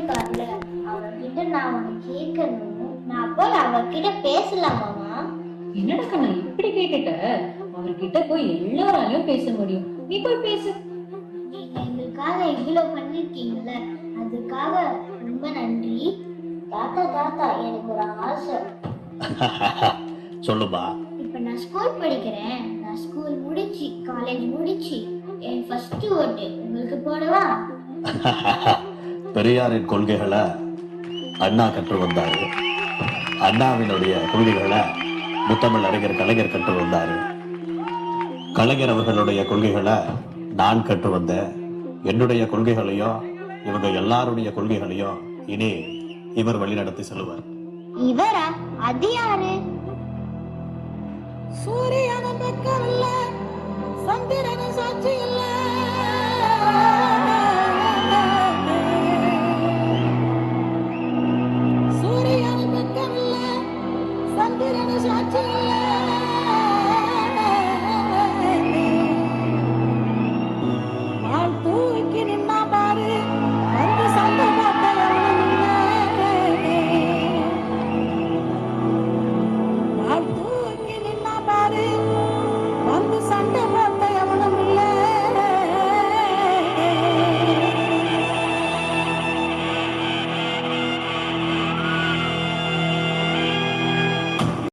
இருக்கார்ல, அவர்கிட்ட நான் உனக்கு கேட்கணும். நான் அப்போ அவர்கிட்ட பேசலாமாமா? என்னடா கண்ணா இப்படி கேட்டுட்ட? அவர்கிட்ட போய் எல்லாராலையும் பேச முடியும், நீ போய் பேசு. நீங்க எங்களுக்காக இவ்வளவு பண்ணிருக்கீங்கல்ல, அதுக்காக ரொம்ப நன்றி. தாத்தா தாத்தா, எனக்கு ஒரு ஆசை. சொல்லுப்பா. இப்ப நான் ஸ்கூல் படிக்கிறேன். நான் ஸ்கூல் முடிச்சு காலேஜ் முடிச்சு என் ஃபர்ஸ்ட் ஓட்டு உங்களுக்கு போடவா? பெரியாரின் கொள்கைகளை அண்ணா கற்று வந்தாரு. அண்ணாவினுடைய கொள்கைகளை முத்தமிழ் அறிஞர் கலைஞர் கற்று வந்தாரு. கலைஞர் அவர்களுடைய கொள்கைகளை நான் கற்று வந்தேன். என்னுடைய கொள்கைகளையும் இவங்க எல்லாருடைய கொள்கைகளையும் இனி இவர் வழிநடத்தி செல்லுவார். இவரா? அது யாரு? சூரியன பக்கம் இல்ல, சந்திரன சாட்சி இல்ல.